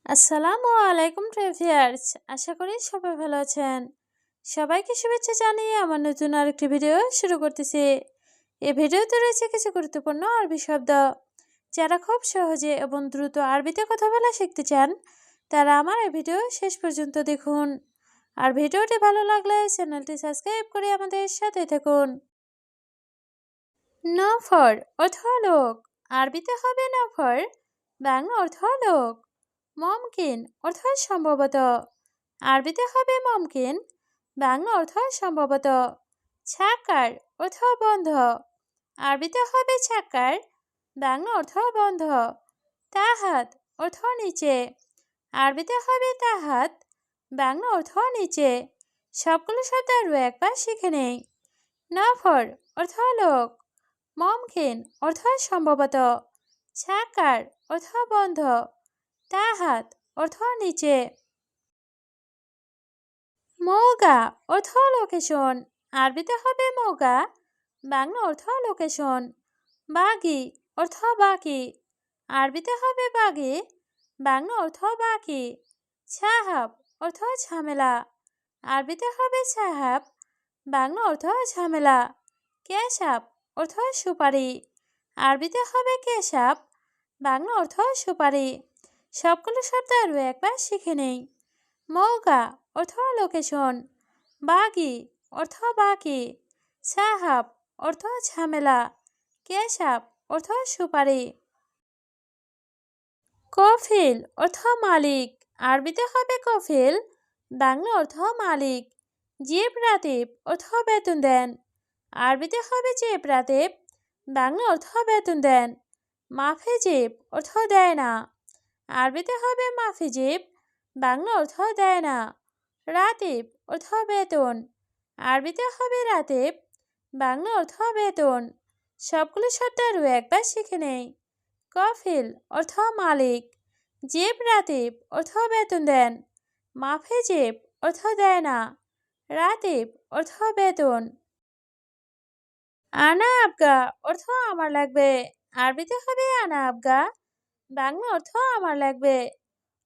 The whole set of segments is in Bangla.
আসসালামু আলাইকুম ট্রেভিয়ার্স। আশা করি সবাই ভালো আছেন। সবাইকে শুভেচ্ছা জানিয়ে আমার নতুন আরেকটি ভিডিও শুরু করতেছি। এই ভিডিওতে রয়েছে কিছু গুরুত্বপূর্ণ আরবি শব্দ। যারা খুব সহজে এবং দ্রুত আরবিতে কথা বলা শিখতে চান তারা আমার এই ভিডিও শেষ পর্যন্ত দেখুন। আর ভিডিওটি ভালো লাগলে চ্যানেলটি সাবস্ক্রাইব করে আমাদের সাথে থাকুন। নফর অর্থ লোক, আরবিতে হবে নফর, বাংলা অর্থ লোক। মমকিন অর্থ সম্ভবত, আরবিতে হবে মমকিন, বাংলা অর্থ সম্ভবত। ছাকার অর্থ বন্ধ, আরবিতে হবে ছাকার, বাংলা অর্থ বন্ধ। তাহাত অর্থ নিচে, আরবিতে হবে তাহাত, বাংলা অর্থ নিচে। সবগুলো শব্দ আরও একবার শিখে নেই। নফর অর্থ লোক, মমকিন অর্থ সম্ভবত, ছাকার অর্থ বন্ধ, তাহাত অর্থ নিচে। মৌগা অর্থ লোকেশন, আরবিতে হবে মৌগা, বাংলা অর্থ লোকেশন। বাগি অর্থ বাকি, আরবিতে হবে বাগি, বাংলা অর্থ বাকি। সাহাব অর্থ ঝামেলা, আরবিতে হবে সাহাব, বাংলা অর্থ ঝামেলা। কেশাব অর্থ সুপারি, আরবিতে হবে কেশাব, বাংলা অর্থ সুপারি। সবগুলো শব্দ আরও একবার শিখে নেই। মৌগা অর্থ লোকেশন, বাগি অর্থ বাকি, সাহাব অর্থ ঝামেলা, কেশাব অর্থ সুপারি। কফিল অর্থ মালিক, আরবিতে হবে কফিল, বাংলা অর্থ মালিক। জিব রাতিব অর্থ বেতন দেন, আরবিতে হবে জিব রাতিব, বাংলা অর্থ বেতন দেন। মাফিজিব অর্থ দেয় না, আরবিতে হবে মাফিজিব, বাংলা অর্থ দেয় না। রাতিব অর্থ বেতন, আরবিতে হবে রাতিব, বাংলা অর্থ বেতন। সবগুলো শব্দ আরও একবার শিখে নেই। কফিল অর্থ মালিক, জিব রাতিব অর্থ বেতন দেন, মাফিজিব অর্থ দেয় না, রাতিব অর্থ বেতন। আনা আবগা অর্থ আমার লাগবে, আরবিতে হবে আনা আবগা, বাংলা অর্থ আমার লাগবে।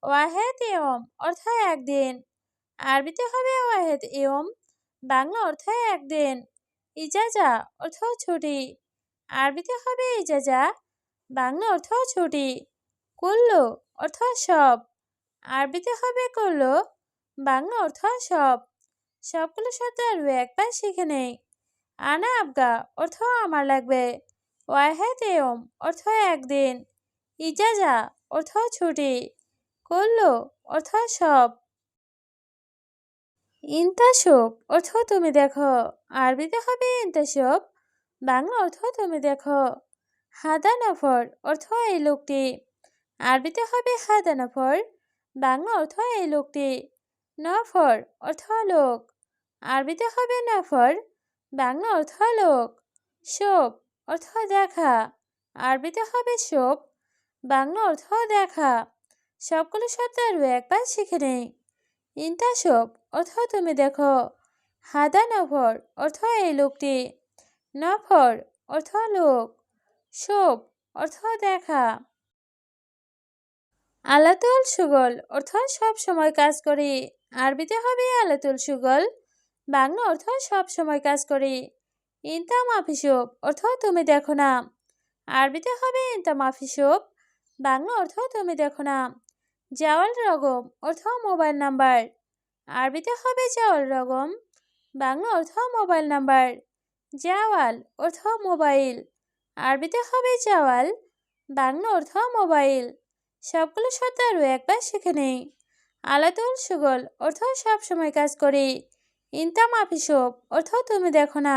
ওয়াহেদ ইয়ম অর্থ একদিন, আরবিতে হবে ওয়াহেদ ইয়ম, বাংলা অর্থ একদিন। ইজাজা অর্থ ছুটি, আরবিতে হবে ইজাজা, বাংলা অর্থ ছুটি। কুল্লু অর্থ সব, আরবিতে হবে কুল্লু, বাংলা অর্থ সব। সবগুলো শব্দ আরও একবার শিখে নেই। আনা আবগা অর্থ আমার লাগবে, ওয়াহেদ ইয়ম অর্থ একদিন, ইজাজা অর্থ ছুটি, কুল্লু অর্থ সব। ইন্তাসব অর্থ তুমি দেখো, আরবিতে হবে ইন্তাসব, বাংলা অর্থ তুমি দেখো। হাদা নফর অর্থ এই লোকটি, আরবিতে হবে হাদা নফর, বাংলা অর্থ এই লোকটি। নফর অর্থ লোক, আরবিতে হবে নফর, বাংলা অর্থ লোক। শোভ অর্থ দেখা, আরবিতে হবে শোভ, বাংলা অর্থ দেখা। সবগুলো শব্দ আরও একবার শিখে নেই। ইন্তাসব অর্থ তুমি দেখো, হাদা নফর অর্থ এই লোকটি, নফর অর্থ লোক, শোভ অর্থ দেখা। আলাতুল সুগল অর্থ সব সময় কাজ করি, আরবিতে হবে আলাতুল সুগল, বাংলা অর্থ সব সময় কাজ করি। ইনতা মাফিসব অর্থ তুমি দেখো না, আরবিতে হবে ইনতা মাফিসব, বাংলা অর্থ তুমি দেখো না। জাওয়াল রগম অর্থ মোবাইল নাম্বার, আরবিতে হবে জাওয়াল রগম, বাংলা অর্থ মোবাইল নাম্বার। জাওয়াল অর্থ মোবাইল, আরবিতে হবে জাওয়াল, বাংলা অর্থ মোবাইল। সবগুলো শব্দ আরও একবার শিখে নেই। আলাতুল সুগল অর্থ সব সময় কাজ করি, ইনতা মাফিসব অর্থ তুমি দেখো না,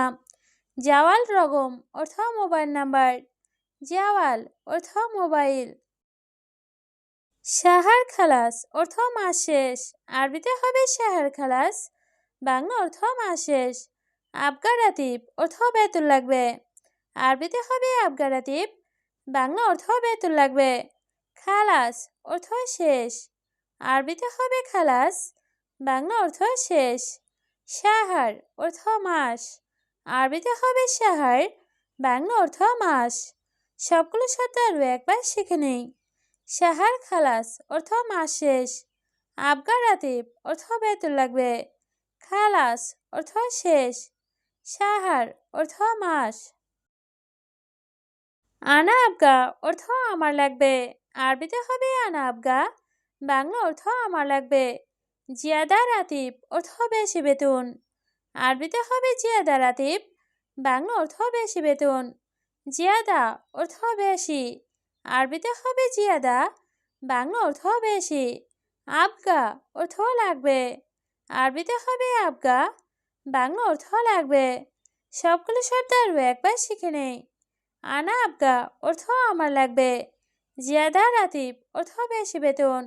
জাওয়াল রগম অর্থ মোবাইল নাম্বার, জাওয়াল অর্থ মোবাইল। শাহার খালাস অর্থ মাস শেষ, আরবিতে হবে শাহার খালাস, বাংলা অর্থ মাস শেষ। আবগা রাতিব অর্থ বেতন লাগবে, আরবিতে হবে আবগা রাতিব, বাংলা অর্থ বেতন লাগবে। খালাস অর্থ শেষ, আরবিতে হবে খালাস, বাংলা অর্থ শেষ। শাহার অর্থ মাস, আরবিতে হবে শাহার, বাংলা অর্থ মাস। সবগুলো শব্দ আরও একবার শিখে নেই। শাহার খালাস অর্থ মাস শেষ। আবগা রাতিব অর্থ বেতন লাগবে। খালাস অর্থ শেষ। শাহার অর্থ মাস। আনা আবগা অর্থ আমার লাগবে। আরবিতে হবে আনা আবগা, বাংলা অর্থ আমার লাগবে। জিয়াদা রাতিব অর্থ বেশি বেতন। আরবিতে হবে জিয়াদা রাতিব, বাংলা অর্থ বেশি বেতন। জিয়াদা অর্থ বেশি। আরবিতে হবে জিয়াদা, বাংলা অর্থ বেশি। আবগা অর্থ লাগবে। আরবিতে হবে আবগা, বাংলা অর্থ লাগবে। সবগুলো শব্দ আরও একবার শিখে নেই। আনা আবগা অর্থ আমার লাগবে। জিয়াদা রাতিব অর্থ বেশি বেতন।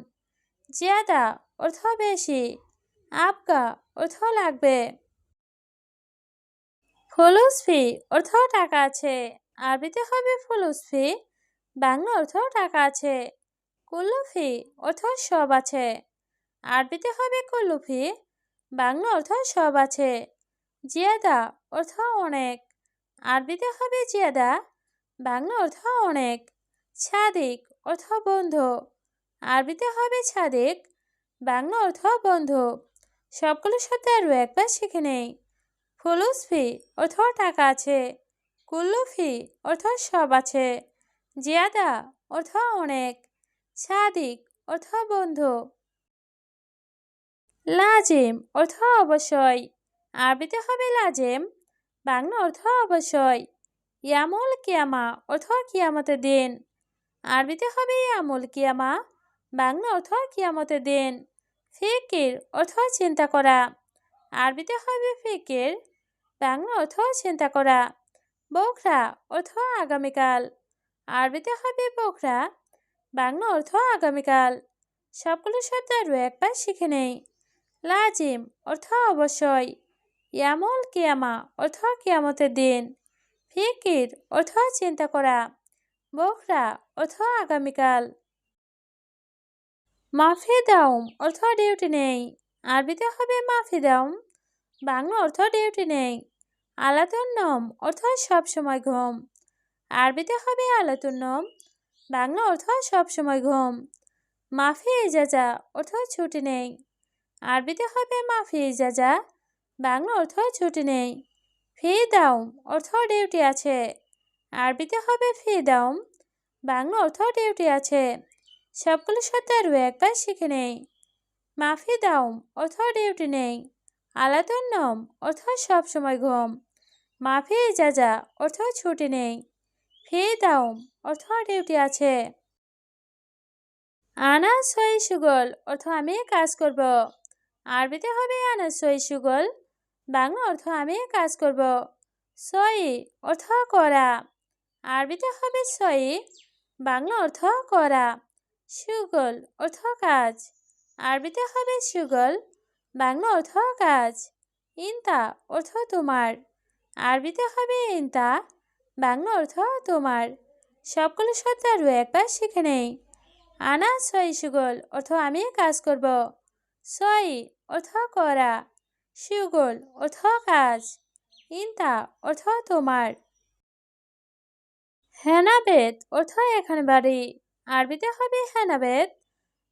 জিয়াদা অর্থ বেশি। আবগা অর্থ লাগবে। ফুলুস ফি অর্থ টাকা আছে। আরবিতে হবে ফুলুস ফি, বাংলা অর্থ টাকা আছে। কুল্লু ফি অর্থ সব আছে। আরবিতে হবে কুল্লু ফি, বাংলা অর্থ সব আছে। জিয়াদা অর্থ অনেক। আরবিতে হবে জিয়াদা, বাংলা অর্থ অনেক। ছাদিক অর্থ বন্ধু। আরবিতে হবে ছাদিক, বাংলা অর্থ বন্ধু। সবগুলো শব্দ আরও একবার শিখে নেই। ফুলুস ফি অর্থ টাকা আছে। কুল্লু ফি অর্থ সব আছে। জিয়াদা অর্থ অনেক। ছাদিক অর্থ বন্ধু। লাজিম অর্থ অবশ্যই। আরবিতে হবে লাজেম, বাংলা অর্থ অবশ্যই। ইয়ামুল কিয়ামা অর্থ কিয়ামতের দিন। আরবিতে হবে ইয়ামুল কিয়ামা, বাংলা অর্থ কিয়ামতের দিন। ফিকির অর্থ চিন্তা করা। আরবিতে হবে ফিকির, বাংলা অর্থ চিন্তা করা। বোখরা অর্থ আগামীকাল। আরবিতে হবে বোখরা, বাংলা অর্থ আগামীকাল। সবগুলো শব্দ আরও একবার শিখে নেই। লাজিম অর্থ অবশ্যই। ইয়ামুল কিয়ামা অর্থ কিয়ামতের দিন। ফিকির অর্থ চিন্তা করা। বোখরা অর্থ আগামীকাল। মাফি দাউম অর্থ ডিউটি নেই। আরবিতে হবে মাফি দাউম, বাংলা অর্থ ডিউটি নেই। আলাতুন্নম অর্থ সবসময় ঘুম। আরবিতে হবে আলাতুন্নম, বাংলা অর্থ সবসময় ঘুম। মাফি ইজাজা অর্থ ছুটি নেই। আরবিতে হবে মাফি ইজাজা, বাংলা অর্থ ছুটি নেই। ফি দাউম অর্থ ডিউটি আছে। আরবিতে হবে ফি দাউম, বাংলা অর্থ ডিউটি আছে। সবগুলো শব্দ আরও একবার শিখে নেই। মাফি দাউম অর্থ ডিউটি নেই। আলাতুন্নম অর্থ সবসময় ঘুম। মাফি ইজাজা অর্থ ছুটি নেই। ফি দাউম অর্থ ডিউটি আছে। আনা সই সুগল অর্থ আমি কাজ করব। আরবিতে হবে আনা সই সুগল, বাংলা অর্থ আমি কাজ করব। সই অর্থ করা। আরবিতে হবে সই, বাংলা অর্থ করা। সুগল অর্থ কাজ। আরবিতে হবে সুগল, বাংলা অর্থ কাজ। ইনতা অর্থ তোমার। আরবিতে হবে ইনতা, বাংলা অর্থ তোমার। সবগুলো শব্দ আরও একবার শিখে নেই। আনা সই সুগল অর্থ আমি কাজ করব। সই অর্থ করা। সুগল অর্থ কাজ। ইনতা অর্থ তোমার। হেনাবেত অর্থ এখানে বাড়ি। আরবিতে হবে হেনাবেত,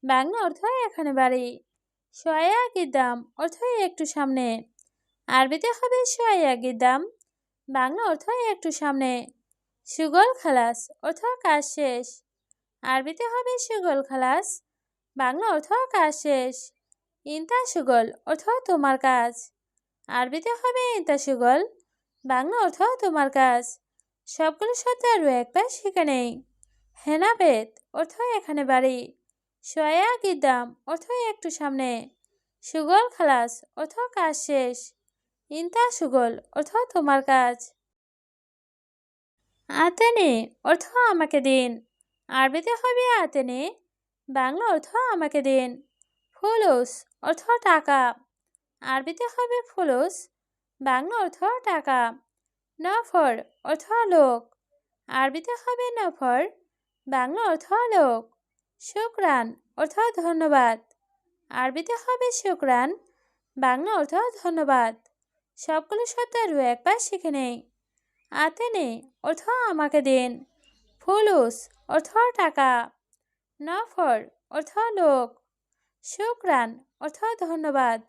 বাংলা অর্থ এখানে বাড়ি। শয়া গিদাম অর্থ একটু সামনে। আরবিতে হবে শয়া গিদাম, বাংলা অর্থ একটু সামনে। সুগল খালাস অর্থ কাজ শেষ। আরবিতে হবে সুগল খালাস, বাংলা অর্থ কাজ শেষ। ইনতা সুগল অর্থ তোমার কাজ। আরবিতে হবে ইনতা সুগল, বাংলা অর্থ তোমার কাজ। সবগুলো শব্দ আরও একবার শিখে নেই। হেনাবেত অর্থ এখানে বাড়ি। শয়া গিদাম অর্থ একটু সামনে। সুগল খালাস অর্থ কাজ শেষ। ইনতা সুগল অর্থ তোমার কাজ। আতেনে অর্থ আমাকে দিন। আরবিতে হবে আতেনে, বাংলা অর্থ আমাকে দিন। ফুলুস অর্থ টাকা। আরবিতে হবে ফুলুস, বাংলা অর্থ টাকা। নফর অর্থ লোক। আরবিতে হবে নফর, বাংলা অর্থ লোক। শুকরান অর্থ ধন্যবাদ। আরবিতে হবে শুকরান, বাংলা অর্থ ধন্যবাদ। সবগুলো শব্দ আরও একবার শিখে নেই। আতেনে অর্থ আমাকে দিন। ফুলুস অর্থ টাকা। নফর অর্থ লোক, শুক্রান অর্থ ধন্যবাদ।